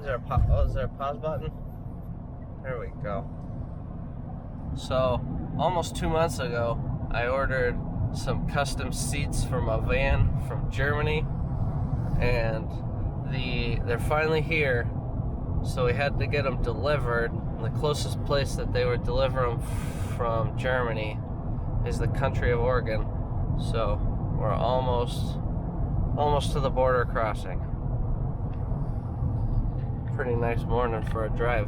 Is there a pause button? There we go. So, almost 2 months ago, I ordered some custom seats for my van from Germany, and they're finally here. So we had to get them delivered. And the closest place that they would deliver them from Germany is the country of Oregon. So we're almost to the border crossing. Pretty nice morning for a drive.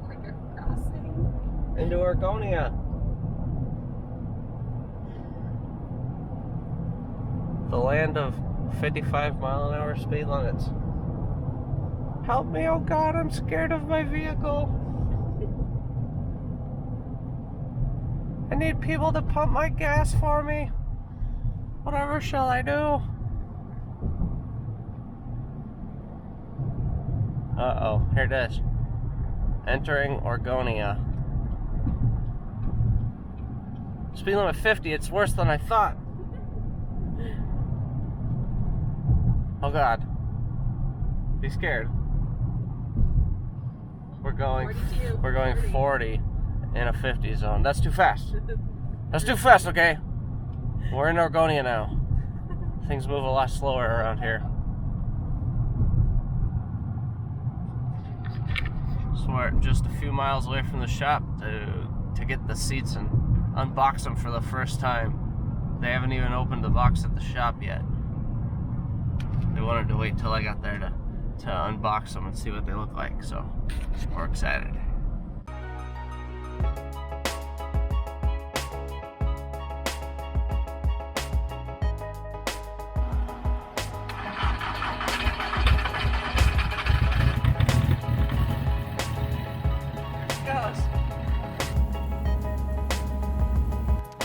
Border crossing. Into Oregonia. The land of 55-mile-an-hour speed limits. Help me, oh God, I'm scared of my vehicle. I need people to pump my gas for me. Whatever shall I do? Uh-oh, here it is. Entering Oregonia. Speed limit 50, it's worse than I thought. Oh God. Be scared. We're going 40 in a 50 zone. That's too fast. That's too fast, okay? We're in Oregonia now. Things move a lot slower around here. So we're just a few miles away from the shop to get the seats and unbox them for the first time. They haven't even opened the box at the shop yet. They wanted to wait till I got there to unbox them and see what they look like, so we're excited.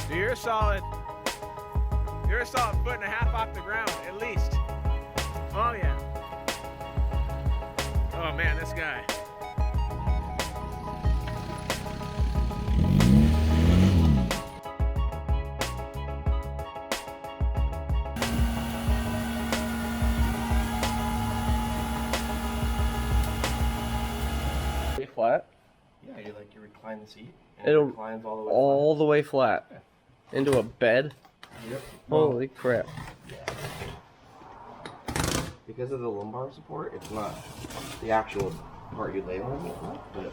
So you're a solid 1.5 foot off the ground, at least. Oh yeah. Oh man, this guy. Pretty flat. Yeah, you recline the seat. And It'll reclines all the way flat. Into a bed. Yep. Holy crap. Because of the lumbar support, it's not the actual part you lay on, but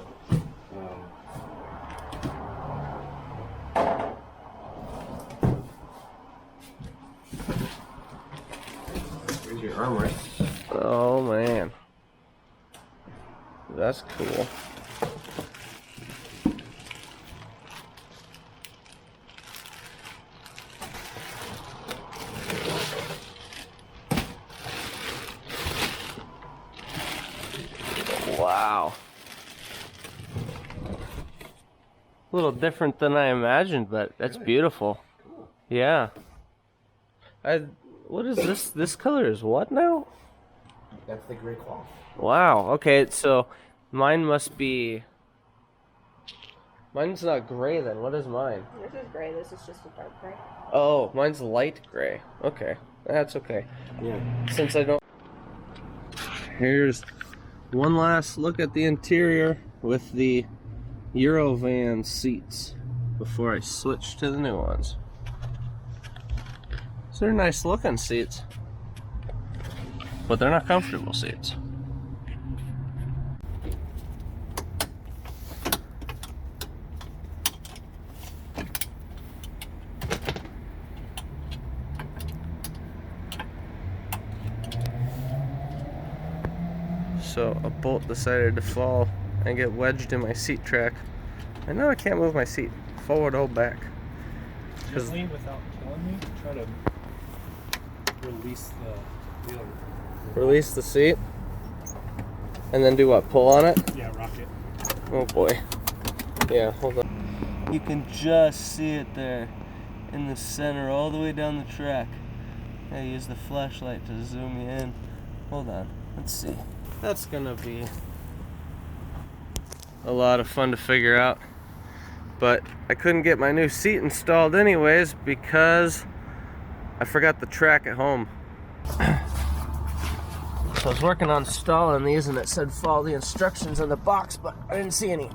here's your armrest. Oh man. That's cool. Wow. A little different than I imagined, but that's beautiful. Cool. Yeah. What is this? This color is what now? That's the gray cloth. Wow. Okay, so mine must be... Mine's not gray then. What is mine? This is gray. This is just a dark gray. Oh, mine's light gray. Okay. That's okay. Yeah. Since I don't... Here's one last look at the interior with the Eurovan seats before I switch to the new ones. So they're nice looking seats, but they're not comfortable seats. So a bolt decided to fall and get wedged in my seat track. And now I can't move my seat forward or back. Gently, without killing me, try to release the wheel. Release the seat. And then do what? Pull on it? Yeah, rock it. Oh boy. Yeah, hold on. You can just see it there in the center all the way down the track. I use the flashlight to zoom you in. Hold on. Let's see. That's gonna be a lot of fun to figure out. But I couldn't get my new seat installed anyways because I forgot the track at home. So I was working on installing these and it said follow the instructions in the box, but I didn't see any.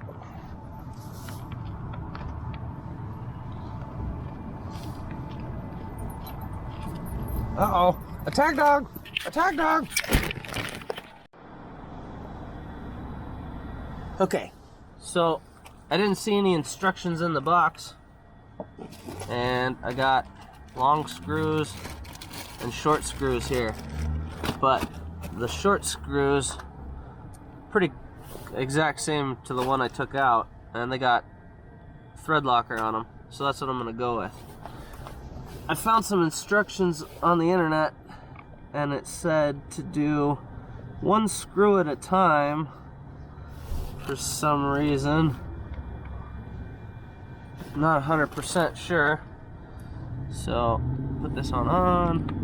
Uh-oh. Attack dog! Attack dog! Okay, so I didn't see any instructions in the box, and I got long screws and short screws here, but the short screws pretty exact same to the one I took out, and they got thread locker on them, so that's what I'm gonna go with. I found some instructions on the internet, and it said to do one screw at a time for some reason. Not 100% sure. So put this on.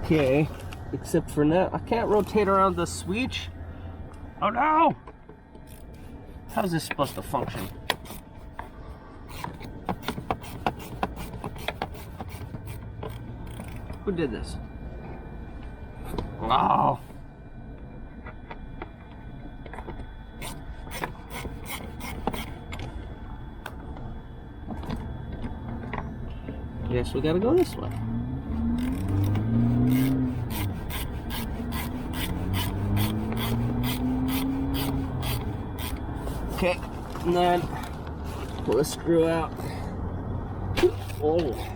Okay, except for now, I can't rotate around the switch. Oh no! How is this supposed to function? Who did this? Wow. Guess we gotta go this way. Okay, and then pull the screw out. Oh.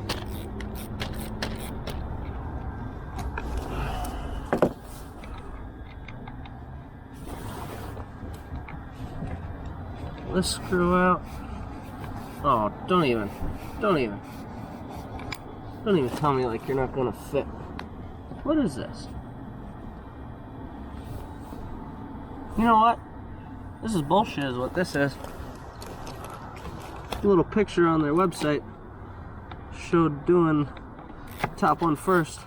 Let's screw out. Oh, don't even tell me like you're not gonna fit. What is this? You know what? This is bullshit is what this is. A little picture on their website showed doing the top one first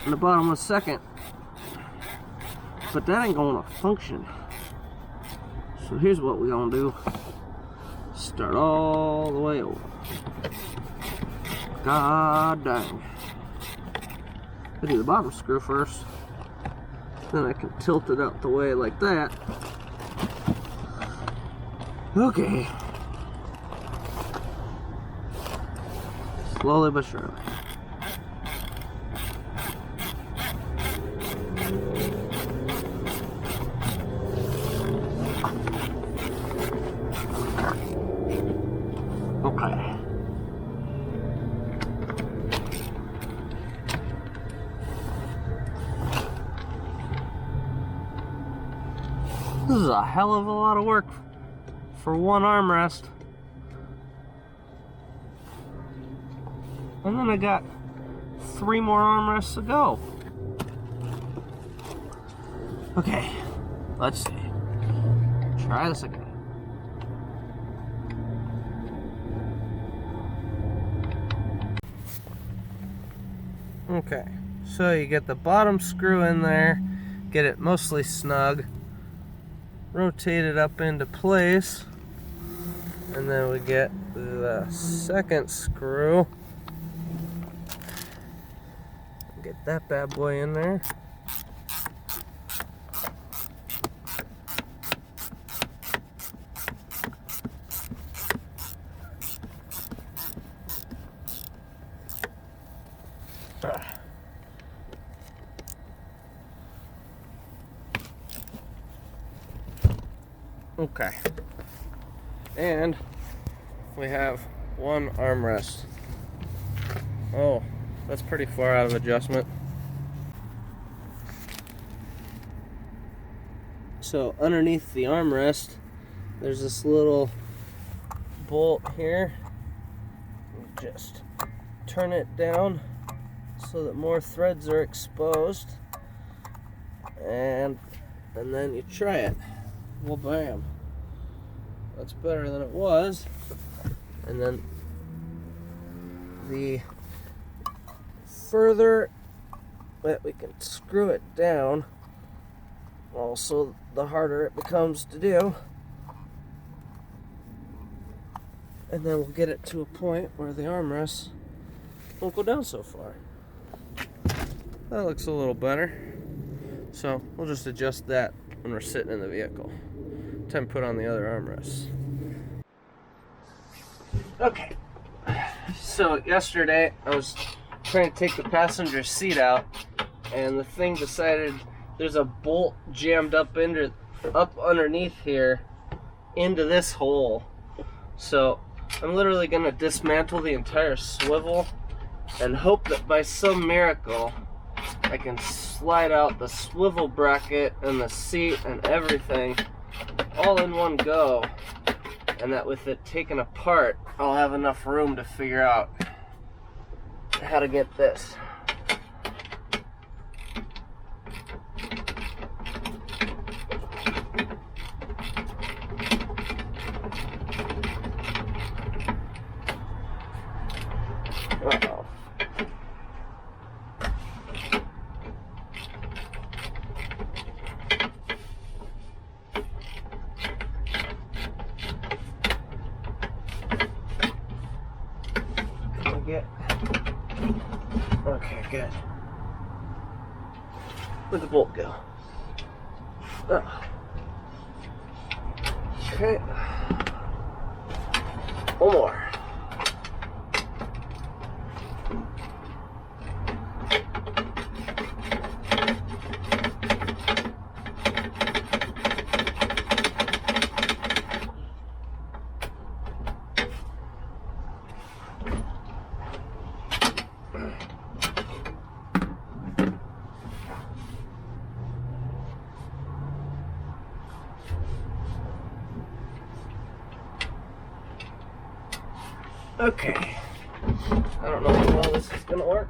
and the bottom one second. But that ain't gonna function. So here's what we're gonna do. Start all the way over. God dang. I do the bottom screw first. Then I can tilt it out the way like that. Okay. Slowly but surely. Okay. This is a hell of a lot of work for one armrest. And then I got 3 more armrests to go. Okay, let's see. Try this again. Okay, so you get the bottom screw in there, get it mostly snug, rotate it up into place, and then we get the second screw. Get that bad boy in there. Okay, and we have one armrest. Oh, that's pretty far out of adjustment. So underneath the armrest, there's this little bolt here. Just turn it down so that more threads are exposed, and then you try it. Well, bam. That's better than it was. And then the further that we can screw it down, also the harder it becomes to do. And then we'll get it to a point where the armrests won't go down so far. That looks a little better. So we'll just adjust that when we're sitting in the vehicle. Time to put on the other armrests. Okay. So yesterday I was trying to take the passenger seat out, and the thing decided there's a bolt jammed up underneath here into this hole. So I'm literally gonna dismantle the entire swivel and hope that by some miracle I can slide out the swivel bracket and the seat and everything all in one go, and that with it taken apart I'll have enough room to figure out how to get this. Uh-oh. Okay, good. Where'd the bolt go? Oh. Okay. One more. Okay. I don't know how well this is gonna work.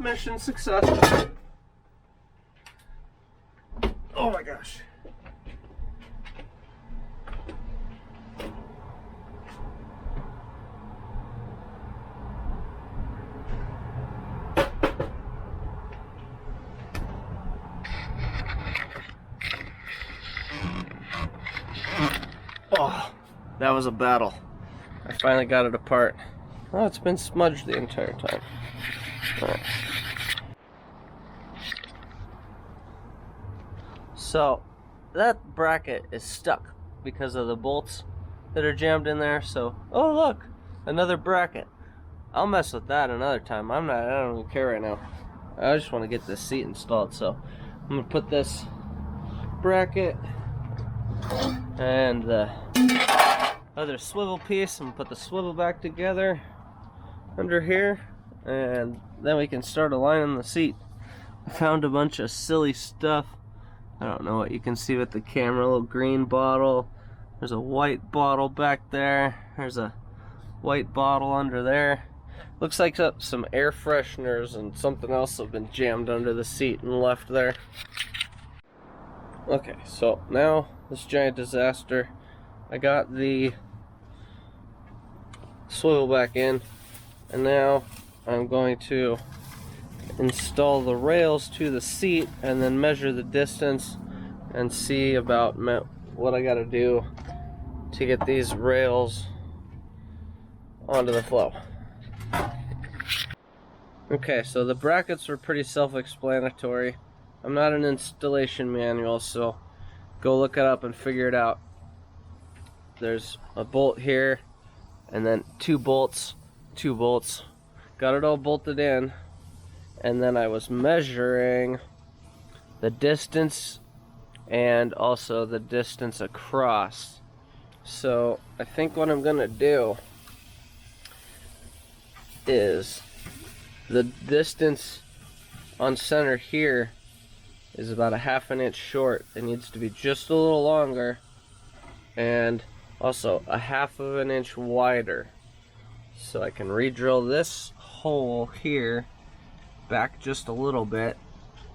Mission successful. Oh my gosh. Oh, that was a battle. I finally got it apart. Oh, it's been smudged the entire time. All right. So that bracket is stuck because of the bolts that are jammed in there. So, oh look, another bracket. I'll mess with that another time. I don't even care right now. I just want to get this seat installed. So I'm gonna put this bracket and the other swivel piece. I'm gonna put the swivel back together under here, and then we can start aligning the seat. I found a bunch of silly stuff. I don't know what you can see with the camera. A little green bottle. There's a white bottle back there. There's a white bottle under there. Looks like some air fresheners and something else have been jammed under the seat and left there. Okay, so now this giant disaster. I got the swivel back in, and now I'm going to install the rails to the seat and then measure the distance and see about what I gotta do to get these rails onto the flow. Okay, so the brackets were pretty self-explanatory. I'm not an installation manual, so go look it up and figure it out. There's a bolt here and then two bolts. Got it all bolted in. And then I was measuring the distance and also the distance across. So I think what I'm gonna do is the distance on center here is about a ½ an inch short. It needs to be just a little longer, and also a ½ an inch wider. So I can re-drill this hole here back just a little bit.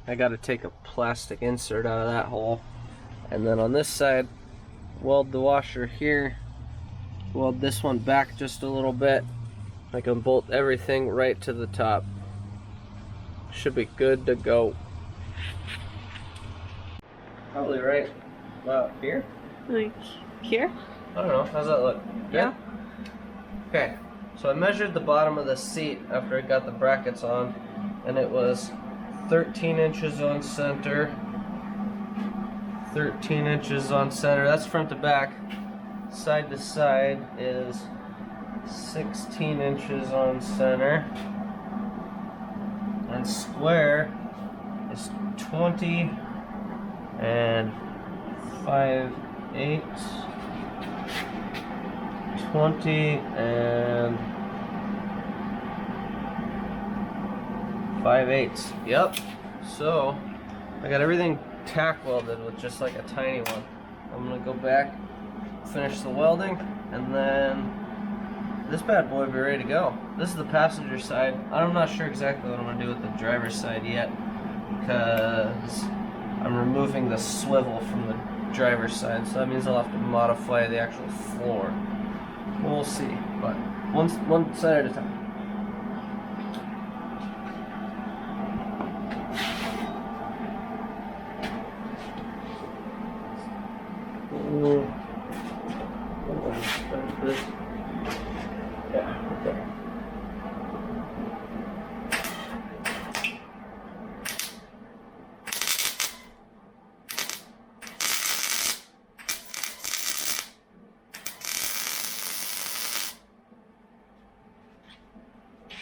I got to take a plastic insert out of that hole, and then on this side weld the washer here, weld this one back just a little bit. I can bolt everything right to the top. Should be good to go. Probably right about here. Like here? I don't know, how's that look? Good? Yeah. Okay, so I measured the bottom of the seat after I got the brackets on, and it was 13 inches on center, 13 inches on center, that's front to back. Side to side is 16 inches on center, and square is 20 and 5/8, 20 and 5/8. Yep. So I got everything tack welded with just like a tiny one. I'm gonna go back, finish the welding, and then this bad boy will be ready to go. This is the passenger side. I'm not sure exactly what I'm gonna do with the driver's side yet, because I'm removing the swivel from the driver's side, so that means I'll have to modify the actual floor. We'll see, but one side at a time. Yeah, okay.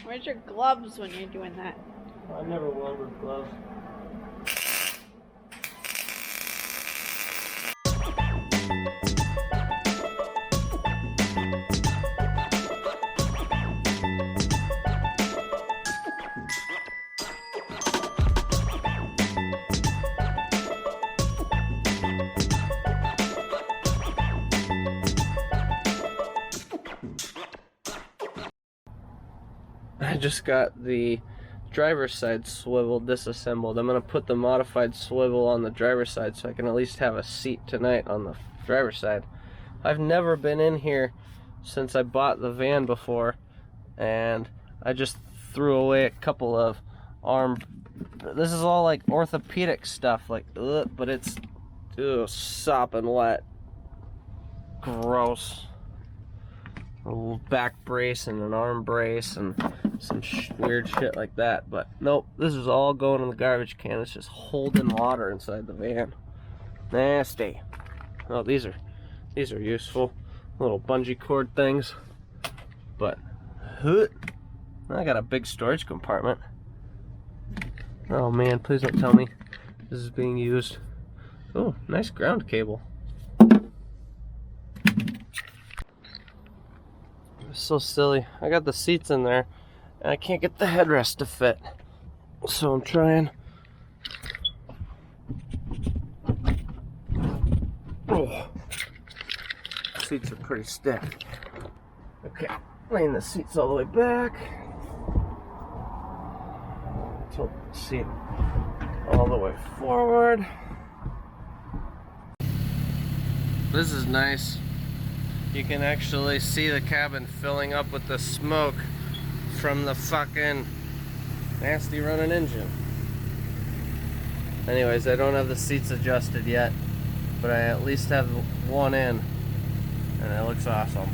Where's your gloves when you're doing that? I never welded gloves. I just got the driver's side swivel disassembled. I'm gonna put the modified swivel on the driver's side so I can at least have a seat tonight on the driver's side. I've never been in here since I bought the van before, and I just threw away a couple of arm. This is all like orthopedic stuff, like but it's sopping wet. Gross. A little back brace and an arm brace and some weird shit like that, but nope, this is all going in the garbage can. It's just holding water inside the van. Nasty. Oh, these are useful little bungee cord things, but I got a big storage compartment. Oh man, please don't tell me this is being used. Oh, nice ground cable. So silly. I got the seats in there and I can't get the headrest to fit, so I'm trying. Oh, seats are pretty stiff. Okay, laying the seats all the way back. Tilt the seat all the way forward. This is nice. You can actually see the cabin filling up with the smoke from the fucking nasty running engine. Anyways, I don't have the seats adjusted yet, but I at least have one in, and it looks awesome.